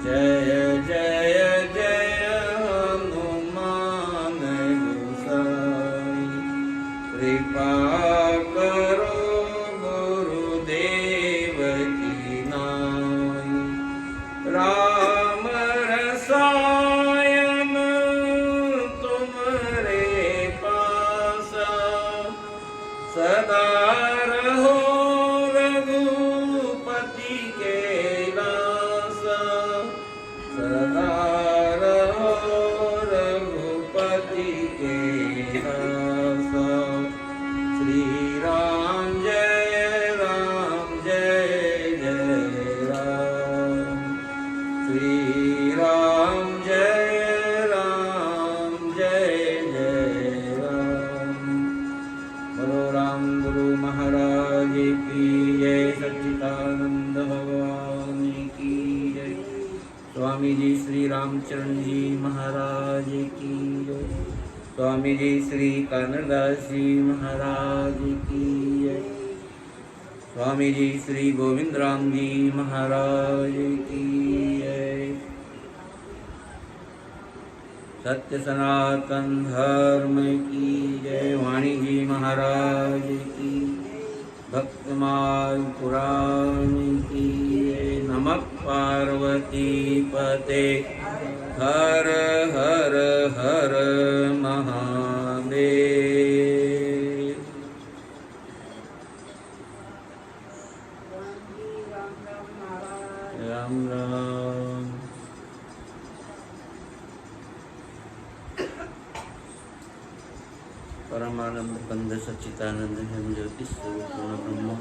जय जय जय हनुमान गोसाई, कृपा करो गुरुदेव की नाई। राम रसायन तुम्हारे पासा, सदा रहो रघुपति के दासा, सदा रहो रघुपति के दासा। श्री राम जय जय राम, श्री राम जय जय राम। बोलो राम गुरु महाराज की जय, सच्चिदानंद भगवान की जय। स्वामी जी श्री रामचरण जी महाराज की जय। स्वामी जी श्री कानरदास जी महाराज की जय। स्वामी जी श्री गोविंद राम जी महाराज की जय। सत्य सनातन धर्म की जय। वाणी जी महाराज की, भक्तमाल पुराण की जय। नमः पार्वती पते, हर हर हर महादेव। राम राम। परमानंद कंद सच्चिदानंद हम ज्योति स्वरूप पूर्ण ब्रह्म,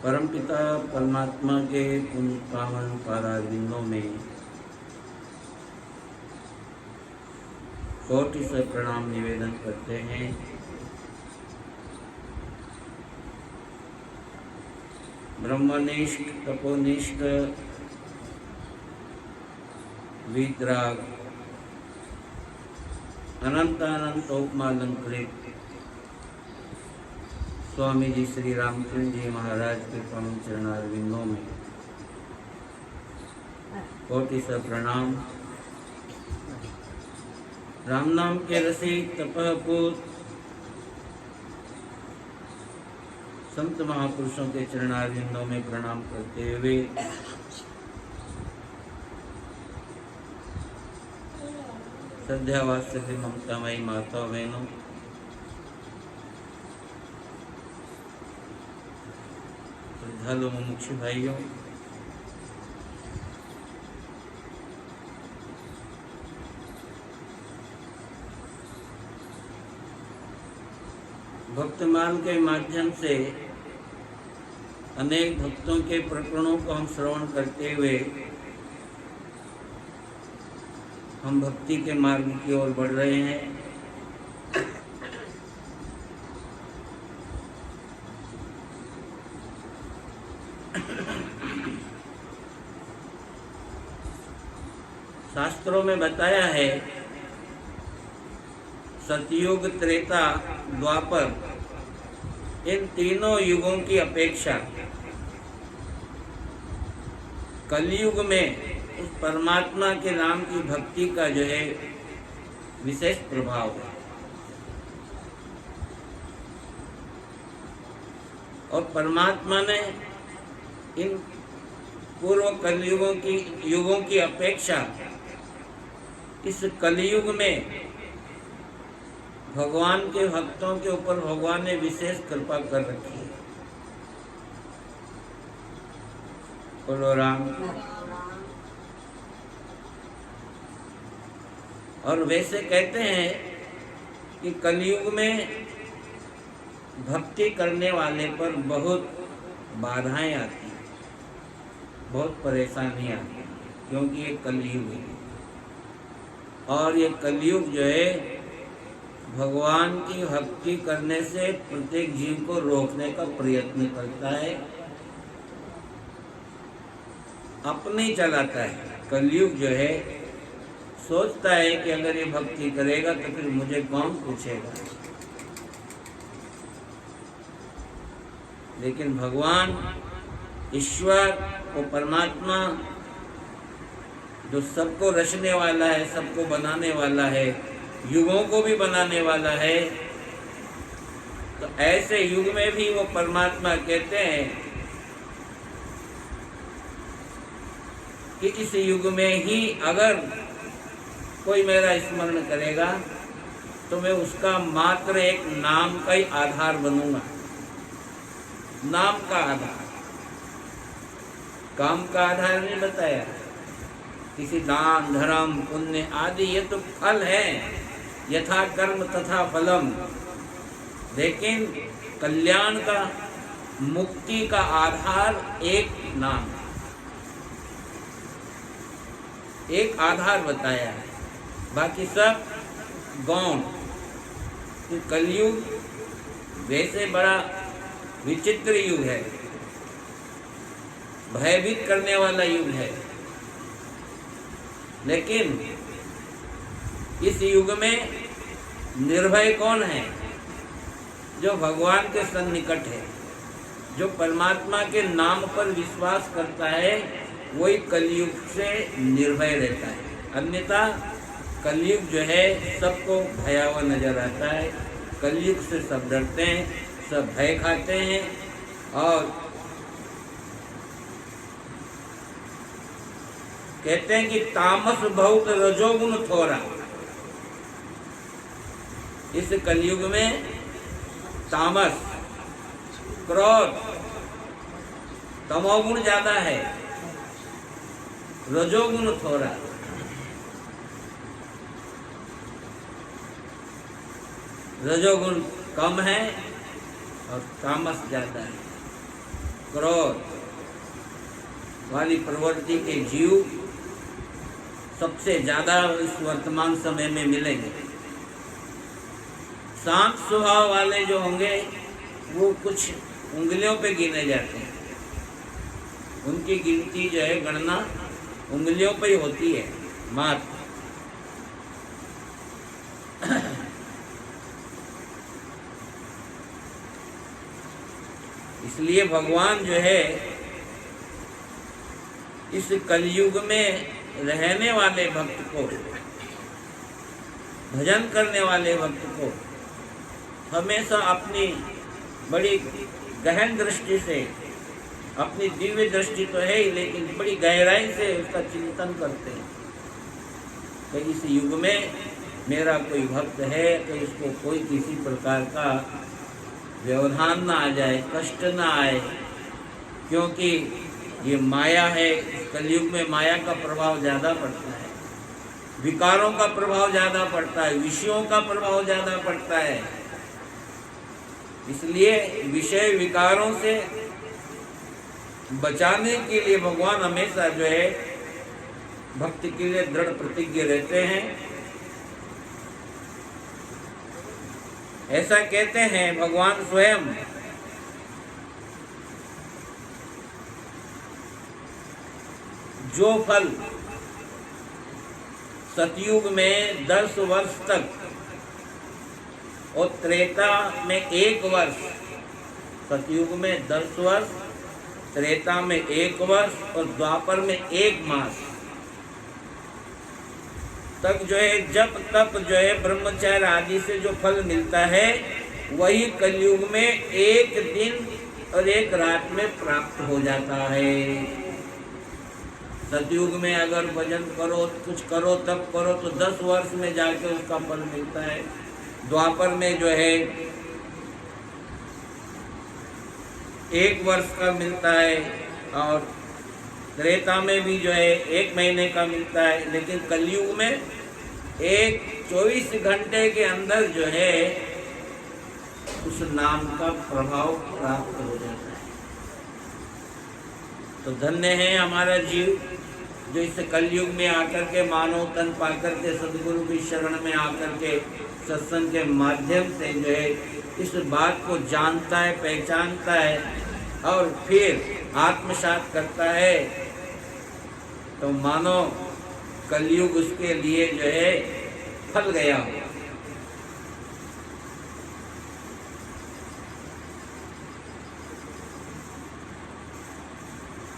परम पिता परमात्मा के पुण्य पावन पादारविंदों में कोटि से प्रणाम निवेदन करते हैं। ब्रह्मनिष्ठ तपोनिष्ठ वीतराग अनंत अनंत उपमालंकृत स्वामी जी श्री रामचंद्र जी महाराज के पावन चरणारविंदों में कोटि से प्रणाम। राम नाम के रसिक तपहपूत संत महापुरुषों के चरणारविंदों में प्रणाम करते हुए श्रद्धा वात्सल्य ममतामयी माता बहनों, श्रद्धालु मुमुक्षु भाइयों, भक्तमाल के माध्यम से अनेक भक्तों के प्रकरणों को हम श्रवण करते हुए हम भक्ति के मार्ग की ओर बढ़ रहे हैं। शास्त्रों में बताया है, सतयुग, त्रेता, द्वापर, इन तीनों युगों की अपेक्षा कलयुग में उस परमात्मा के नाम की भक्ति का जो है विशेष प्रभाव है। और परमात्मा ने इन पूर्व कलयुगों की युगों की अपेक्षा इस कलयुग में भगवान के भक्तों के ऊपर भगवान ने विशेष कृपा कर रखी है। बोलो राम। और वैसे कहते हैं कि कलयुग में भक्ति करने वाले पर बहुत बाधाएं आती हैं, बहुत परेशानियां आती हैं, क्योंकि ये कलयुग है। और ये कलयुग जो है भगवान की भक्ति करने से प्रत्येक जीव को रोकने का प्रयत्न करता है, अपने चलाता है। कलयुग जो है सोचता है कि अगर ये भक्ति करेगा तो फिर मुझे कौन पूछेगा। लेकिन भगवान ईश्वर, वो परमात्मा जो सबको रचने वाला है, सबको बनाने वाला है, युगों को भी बनाने वाला है, तो ऐसे युग में भी वो परमात्मा कहते हैं कि इस युग में ही अगर कोई मेरा स्मरण करेगा तो मैं उसका मात्र एक नाम का ही आधार बनूंगा। नाम का आधार, काम का आधार नहीं बताया। किसी दान, धर्म, पुण्य आदि ये तो फल है, यथा कर्म तथा फलम, लेकिन कल्याण का, मुक्ति का आधार एक नाम, एक आधार बताया है, बाकी सब गौण। तो कलयुग वैसे बड़ा विचित्र युग है, भयभीत करने वाला युग है, लेकिन इस युग में निर्भय कौन है? जो भगवान के सन्निकट है, जो परमात्मा के नाम पर विश्वास करता है, वही कलयुग से निर्भय रहता है। अन्यथा कलयुग जो है सबको भयावह नजर आता है। कलयुग से सब डरते हैं, सब भय खाते हैं, और कहते हैं कि तामस बहुत रजोगुण थोड़ा। इस कलयुग में तामस, क्रोध, तमोगुण ज्यादा है, रजोगुण थोड़ा। रजोगुण कम है और तामस ज्यादा है। क्रोध वाली प्रवृत्ति के जीव सबसे ज्यादा इस वर्तमान समय में मिलेंगे। शांत स्वभाव वाले जो होंगे वो कुछ उंगलियों पे गिने जाते हैं। उनकी गिनती जो है, गणना उंगलियों पे ही होती है मात्र। इसलिए भगवान जो है इस कलयुग में रहने वाले भक्त को, भजन करने वाले भक्त को हमेशा अपनी बड़ी गहन दृष्टि से, अपनी दिव्य दृष्टि तो है ही, लेकिन बड़ी गहराई से उसका चिंतन करते हैं कि इस युग में मेरा कोई भक्त है तो इसको कोई किसी प्रकार का व्यवधान ना आ जाए, कष्ट ना आए, क्योंकि ये माया है। कलयुग में माया का प्रभाव ज़्यादा पड़ता है, विकारों का प्रभाव ज़्यादा पड़ता है, विषयों का प्रभाव ज़्यादा पड़ता है। इसलिए विषय विकारों से बचाने के लिए भगवान हमेशा जो है भक्ति के लिए दृढ़ प्रतिज्ञ रहते हैं। ऐसा कहते हैं भगवान स्वयं, जो फल सतयुग में 10 वर्ष तक और त्रेता में 1 वर्ष, सतयुग में 10 वर्ष, त्रेता में 1 वर्ष और द्वापर में 1 मास तक जो है जप तप जो है ब्रह्मचर्य आदि से जो फल मिलता है, वही कलयुग में 1 दिन और 1 रात में प्राप्त हो जाता है। सतयुग में अगर भजन करो, कुछ करो, तप करो तो 10 वर्ष में जाके उसका फल मिलता है। द्वापर में जो है 1 वर्ष का मिलता है, और त्रेता में भी जो है 1 महीने का मिलता है। लेकिन कलयुग में 24 घंटे के अंदर जो है उस नाम का प्रभाव प्राप्त हो जाता है। तो धन्य है हमारा जीव जो इस कलयुग में आकर के मानव तन पाकर के सदगुरु की शरण में आकर के सत्संग के माध्यम से जो है इस बात को जानता है, पहचानता है और फिर आत्मसात करता है। तो मानो कलयुग उसके लिए जो है फल गया हो।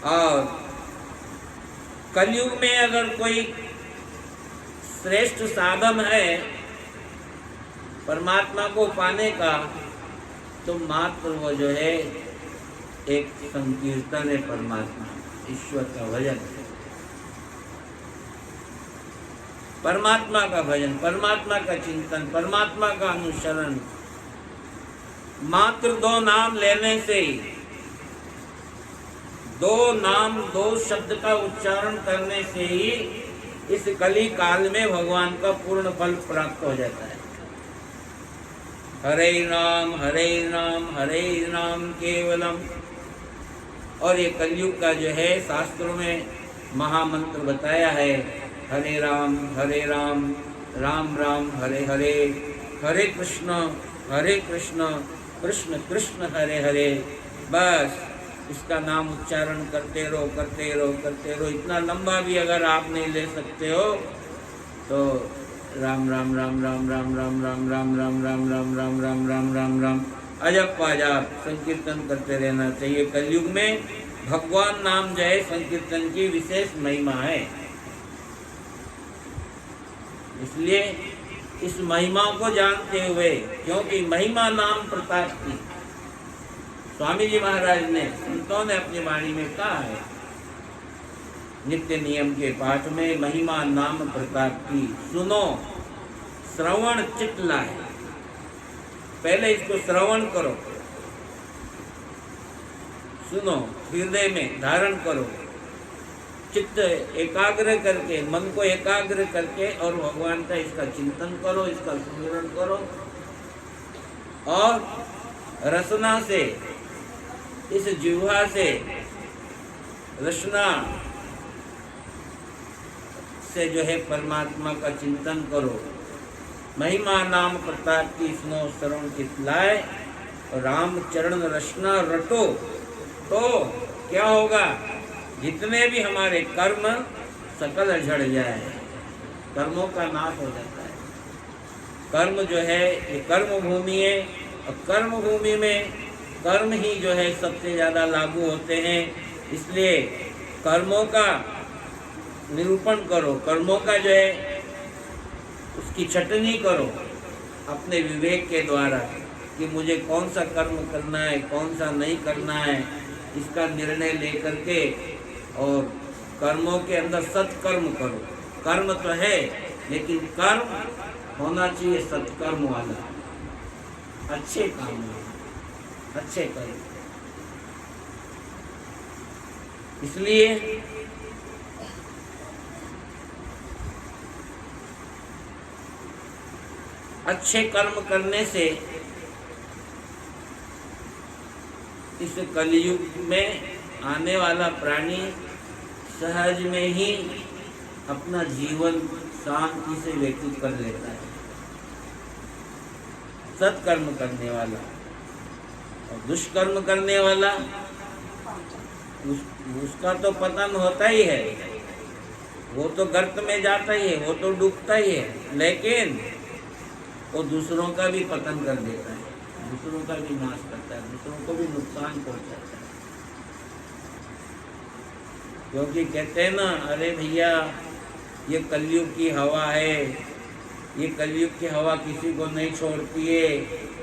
और कलयुग में अगर कोई श्रेष्ठ साधन है परमात्मा को पाने का, तो मात्र वो जो है एक संकीर्तन है, परमात्मा ईश्वर का भजन, परमात्मा का भजन, परमात्मा का चिंतन, परमात्मा का अनुसरण। मात्र 2 नाम लेने से ही, 2 नाम 2 शब्द का उच्चारण करने से ही इस कली काल में भगवान का पूर्ण फल प्राप्त हो जाता है। हरे राम हरे राम हरे राम केवलम। और ये कलयुग का जो है शास्त्रों में महामंत्र बताया है, हरे राम राम राम हरे हरे, हरे कृष्ण कृष्ण कृष्ण हरे हरे। बस इसका नाम उच्चारण करते रहो करते रहो करते रहो। इतना लंबा भी अगर आप नहीं ले सकते हो तो राम राम राम राम राम राम राम राम राम राम राम राम राम राम राम राम अजब अजाब संकीर्तन करते रहना चाहिए। कलयुग में भगवान नाम जो है संकीर्तन की विशेष महिमा है। इसलिए इस महिमा को जानते हुए, क्योंकि महिमा नाम प्रताप की, स्वामी जी महाराज ने, संतों ने अपनी वाणी में कहा है नित्य नियम के पाठ में, महिमा नाम प्रताप की सुनो श्रवण चित्त लाए। पहले इसको श्रवण करो, सुनो, हृदय में धारण करो, चित्त एकाग्र करके, मन को एकाग्र करके और भगवान का इसका चिंतन करो, इसका स्मरण करो। और रसना से, इस जिह्वा से, रसना से जो है परमात्मा का चिंतन करो। महिमा नाम प्रताप की सुनो श्रवण चितलाए, राम चरण रसना रटो। तो क्या होगा, जितने भी हमारे कर्म सकल झड़ जाए, कर्मों का नाश हो जाता है। कर्म जो है ये कर्म भूमि है, और कर्म भूमि में कर्म ही जो है सबसे ज़्यादा लागू होते हैं। इसलिए कर्मों का निरूपण करो, कर्मों का जो है उसकी छटनी करो अपने विवेक के द्वारा कि मुझे कौन सा कर्म करना है, कौन सा नहीं करना है, इसका निर्णय लेकर के, और कर्मों के अंदर सत्कर्म करो। कर्म तो है लेकिन कर्म होना चाहिए सत्कर्म वाला, अच्छे काम वाला, अच्छे कर्म। इसलिए अच्छे कर्म करने से इस कलयुग में आने वाला प्राणी सहज में ही अपना जीवन शांति से व्यतीत कर लेता है। सत्कर्म करने वाला और दुष्कर्म करने वाला उसका तो पतन होता ही है, वो तो गर्त में जाता ही है, वो तो डूबता ही है, लेकिन वो दूसरों का भी पतन कर देता है, दूसरों का भी नाश करता है, दूसरों को भी नुकसान पहुंचाता है। क्योंकि कहते हैं ना, अरे भैया ये कलयुग की हवा है, ये कलयुग की हवा किसी को नहीं छोड़ती है,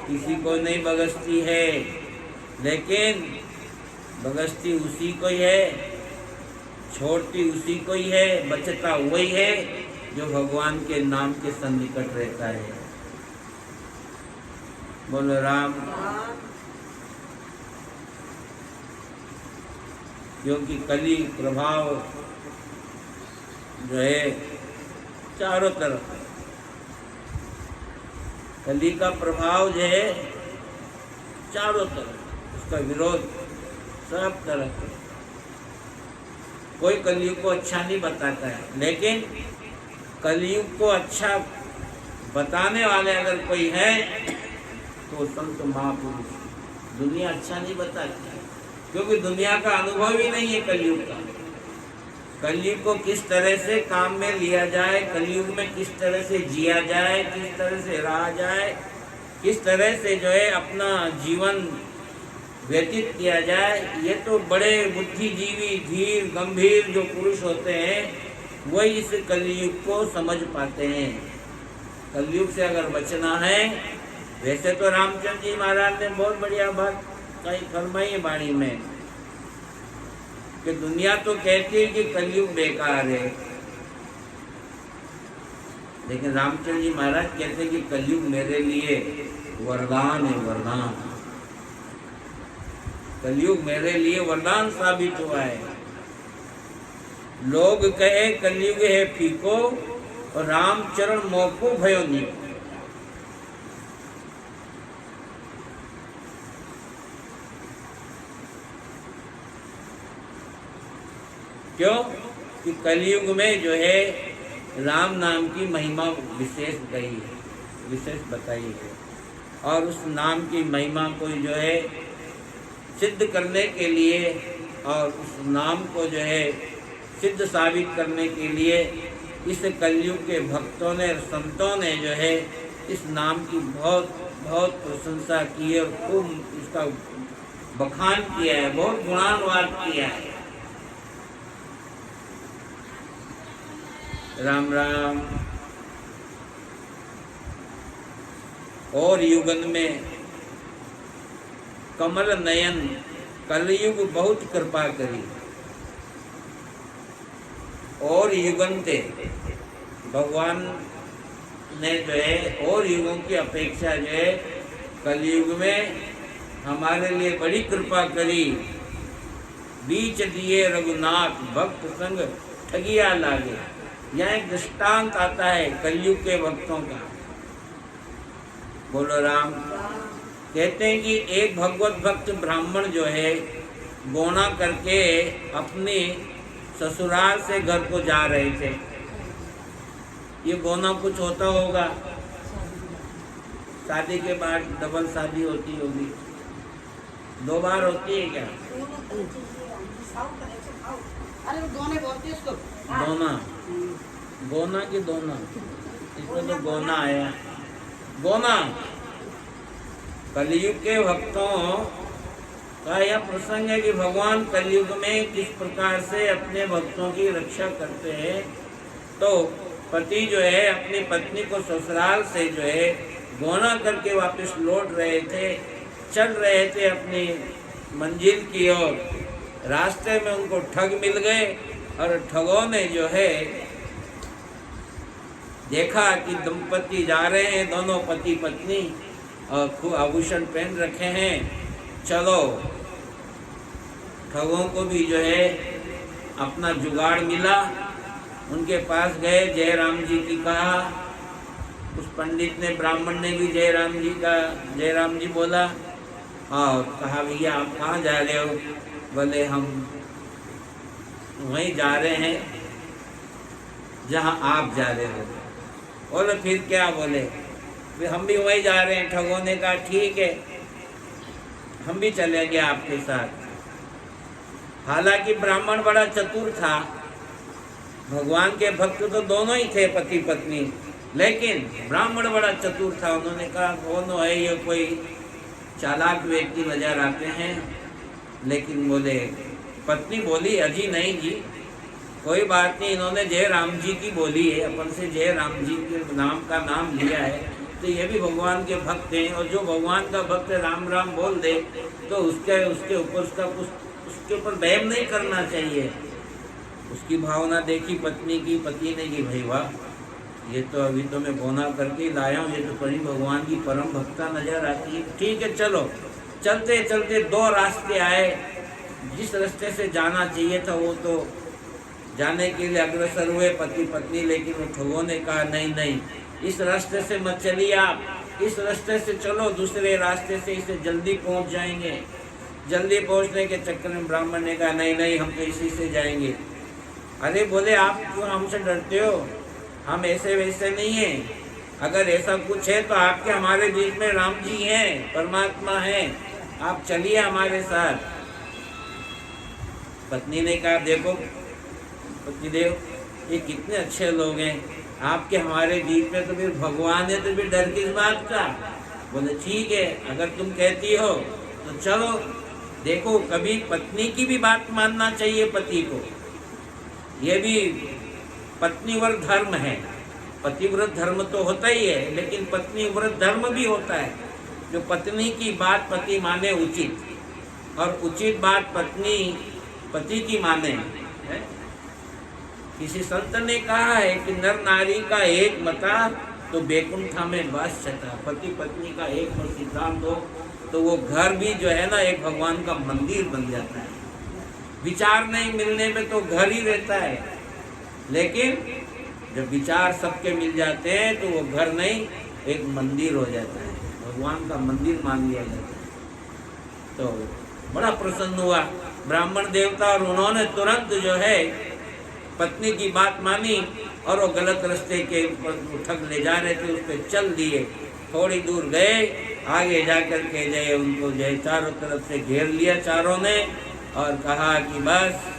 किसी को नहीं बगसती है, लेकिन बगसती उसी को ही है, छोड़ती उसी को ही है, बचता वही है जो भगवान के नाम के सन्निकट रहता है। बोलो राम। क्योंकि कली प्रभाव जो है चारों तरफ, कली का प्रभाव जो है चारों तरफ, उसका विरोध सब तरफ। कोई कलयुग को अच्छा नहीं बताता है, लेकिन कलयुग को अच्छा बताने वाले अगर कोई है तो संत महापुरुष। दुनिया अच्छा नहीं बताती, क्योंकि दुनिया का अनुभव ही नहीं है कलयुग का। कलयुग को किस तरह से काम में लिया जाए, कलयुग में किस तरह से जिया जाए, किस तरह से रहा जाए, किस तरह से जो है अपना जीवन व्यतीत किया जाए। ये तो बड़े बुद्धिजीवी, धीर, गंभीर जो पुरुष होते हैं वही इस कलयुग को समझ पाते हैं। कलयुग से अगर बचना है, वैसे तो रामचंद्र जी महाराज ने बहुत बढ़िया बात कही फरमाई वाणी में कि दुनिया तो कहती है कि कलयुग बेकार है, लेकिन रामचंद्र जी महाराज कहते हैं कि कलयुग मेरे लिए वरदान है, वरदान। कलयुग मेरे लिए वरदान साबित हुआ है। लोग कहे कलयुग है फीको और रामचरण मोको भयो नीको। क्यों कि कलयुग में जो है राम नाम की महिमा विशेष गई है, विशेष बताई है, और उस नाम की महिमा को जो है सिद्ध करने के लिए और उस नाम को जो है सिद्ध साबित करने के लिए इस कलयुग के भक्तों ने, संतों ने जो है इस नाम की बहुत बहुत प्रशंसा की है और खूब इसका बखान किया है, बहुत गुणानुवाद किया है। राम राम। और युगन में कमल नयन कलयुग बहुत कृपा करी। और युगन थे भगवान ने जो है और युगों की अपेक्षा जो है कलयुग में हमारे लिए बड़ी कृपा करी। बीच दिए रघुनाथ भक्त संग ठगिया लागे। यहाँ एक दृष्टांत आता है कलयुग के भक्तों का। बोलो राम। कहते हैं कि एक भगवत भक्त ब्राह्मण जो है गौना करके अपने ससुराल से घर को जा रहे थे। ये गौना कुछ होता होगा, शादी के बाद डबल शादी होती होगी, 2 बार होती है क्या? दोना, गोना की दोना, इसमें तो गोना आया। गोना कलयुग के भक्तों का यह प्रसंग है कि भगवान कलयुग में किस प्रकार से अपने भक्तों की रक्षा करते हैं। तो पति जो है अपनी पत्नी को ससुराल से जो है गोना करके वापस लौट रहे थे, चल रहे थे अपनी मंजिल की ओर। रास्ते में उनको ठग मिल गए और ठगों ने जो है देखा कि दंपति जा रहे हैं, दोनों पति पत्नी, और खूब आभूषण पहन रखे हैं। चलो, ठगों को भी जो है अपना जुगाड़ मिला। उनके पास गए, जय राम जी की कहा। उस पंडित ने, ब्राह्मण ने भी जय राम जी का जय राम जी बोला और कहा भैया आप कहाँ जा रहे हो? बोले हम वहीं जा रहे हैं जहाँ आप जा रहे हो। बोले फिर क्या? बोले फिर हम भी वहीं जा रहे हैं। ठगों ने कहा ठीक है, हम भी चलेंगे आपके साथ। हालांकि ब्राह्मण बड़ा चतुर था, भगवान के भक्त तो दोनों ही थे पति पत्नी, लेकिन ब्राह्मण बड़ा चतुर था। उन्होंने कहा दोनों है, ये कोई चालाक व्यक्ति नजर आते हैं। लेकिन बोले, पत्नी बोली अजी नहीं जी, कोई बात नहीं, इन्होंने जय राम जी की बोली है, अपन से जय राम जी के नाम का नाम लिया है, तो ये भी भगवान के भक्त हैं। और जो भगवान का भक्त राम राम बोल दे तो उसके ऊपर उसके ऊपर वहम नहीं करना चाहिए। उसकी भावना देखी पत्नी की, पति ने की भाई वाह, ये तो अभी तो मैं गोना करके लाया हूँ, ये तो बड़ी भगवान की परम भक्ता नजर आती है। ठीक है चलो। चलते चलते 2 रास्ते आए। जिस रास्ते से जाना चाहिए था वो तो जाने के लिए अग्रसर हुए पति पत्नी, लेकिन वो ठगों ने कहा नहीं नहीं, इस रास्ते से मत चलिए आप, इस रास्ते से चलो, दूसरे रास्ते से इसे जल्दी पहुंच जाएंगे। जल्दी पहुंचने के चक्कर में ब्राह्मण ने कहा नहीं नहीं, हम तो इसी से जाएंगे। अरे बोले आप क्यों हमसे डरते हो? हम ऐसे वैसे नहीं हैं। अगर ऐसा कुछ है तो आपके हमारे बीच में राम जी हैं, परमात्मा हैं, आप चलिए हमारे साथ। पत्नी ने कहा देखो पतिदेव, ये कितने अच्छे लोग हैं, आपके हमारे बीच में तो फिर भगवान है, तो फिर डर किस बात का? बोले ठीक है, अगर तुम कहती हो तो चलो। देखो, कभी पत्नी की भी बात मानना चाहिए पति को। ये भी पत्नीव्रत धर्म है। पतिव्रत धर्म तो होता ही है, लेकिन पत्नीव्रत धर्म भी होता है। जो पत्नी की बात पति माने उचित, और उचित बात पत्नी पति की माने है। किसी संत ने कहा है कि नर नारी का एक मता तो बैकुंठा में वास छटा। पति पत्नी का एक मत सिद्धांत हो तो वो घर भी जो है ना एक भगवान का मंदिर बन जाता है। विचार नहीं मिलने में तो घर ही रहता है, लेकिन जब विचार सबके मिल जाते हैं तो वो घर नहीं एक मंदिर हो जाता है, भगवान का मंदिर मान लिया जाता है। तो बड़ा प्रसन्न हुआ ब्राह्मण देवता, और उन्होंने तुरंत जो है पत्नी की बात मानी, और वो गलत रास्ते के ठग ले जा रहे थे उस पर चल दिए। थोड़ी दूर गए, आगे जाकर के जो उनको जो चारों तरफ से घेर लिया चारों ने, और कहा कि बस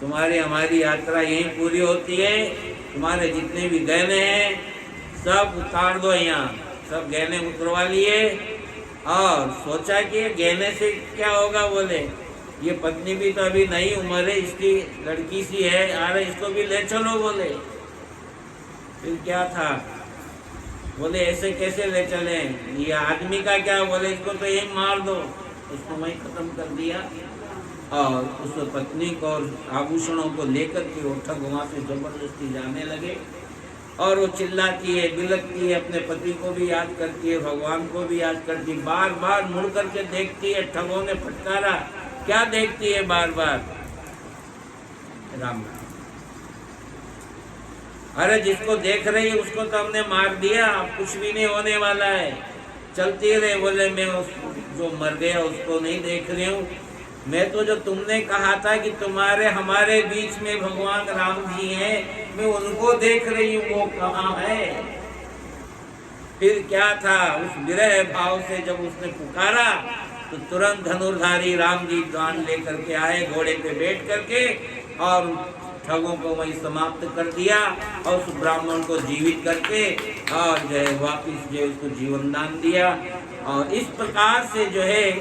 तुम्हारी हमारी यात्रा यहीं पूरी होती है। तुम्हारे जितने भी गहने हैं सब उतार दो यहाँ। सब गहने उतरवा लिए, और सोचा कि गहने से क्या होगा। बोले ये पत्नी भी तो अभी नई उम्र है, इसकी लड़की सी है, अरे इसको भी ले चलो। बोले फिर क्या था, बोले ऐसे कैसे ले चले, ये आदमी का क्या। बोले इसको तो यही मार दो। उसको वहीं खत्म कर दिया, और उस पत्नी को और आभूषणों को लेकर के वो ठग वहाँ से जबरदस्ती जाने लगे। और वो चिल्लाती है, बिलकती है, अपने पति को भी याद करती है, भगवान को भी याद करती है। बार बार मुड़ करके देखती है, ठगों ने फटकारा, क्या देखती है बार बार, राम। अरे जिसको देख रही है उसको तो हमने मार दिया, अब कुछ भी नहीं होने वाला है, चलती रहे। बोले मैं जो मर गया उसको नहीं देख रही हूँ, मैं तो जो तुमने कहा था कि तुम्हारे हमारे बीच में भगवान राम जी हैं, मैं उनको देख रही हूँ, वो कहाँ है। फिर क्या था, उस विरह भाव से जब उसने पुकारा तो तुरंत धनुर्धारी राम जी दान लेकर के आए, घोड़े पे बैठ करके, और ठगों को वहीं समाप्त कर दिया, और उस ब्राह्मण को जीवित करके और जो है वापिस जो है उसको जीवन दान दिया। और इस प्रकार से जो है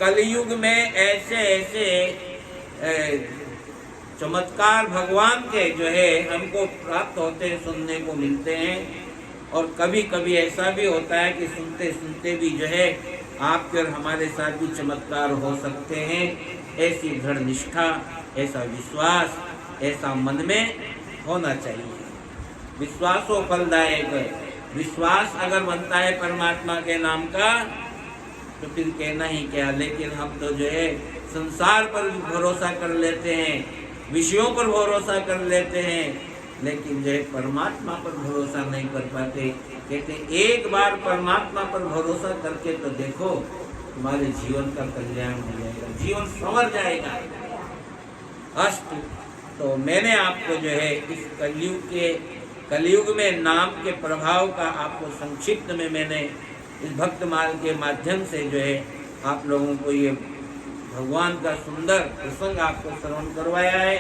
कलयुग में ऐसे ऐसे चमत्कार भगवान के जो है हमको प्राप्त होते हैं, सुनने को मिलते हैं। और कभी कभी ऐसा भी होता है कि सुनते सुनते भी जो है आपके और हमारे साथ भी चमत्कार हो सकते हैं। ऐसी दृढ़ निष्ठा, ऐसा विश्वास, ऐसा मन में होना चाहिए। विश्वासो फलदायक है। विश्वास अगर बनता है परमात्मा के नाम का तो फिर कहना ही क्या। लेकिन हम तो जो है संसार पर भरोसा कर लेते हैं, विषयों पर भरोसा कर लेते हैं, लेकिन जो है परमात्मा पर भरोसा नहीं कर पाते। कहते एक बार परमात्मा पर भरोसा करके तो देखो, तुम्हारे जीवन का कल्याण हो जाएगा, जीवन संवर जाएगा। अष्ट तो मैंने आपको जो है इस कलयुग में नाम के प्रभाव का आपको संक्षिप्त में मैंने इस भक्तमाल के माध्यम से जो है आप लोगों को ये भगवान का सुंदर प्रसंग आपको श्रवण करवाया है।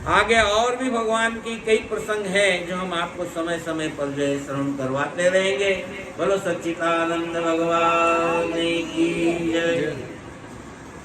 आगे और भी भगवान की कई प्रसंग हैं जो हम आपको समय समय पर जो है श्रवण करवाते रहेंगे। बोलो सच्चिदानंद भगवान की जय।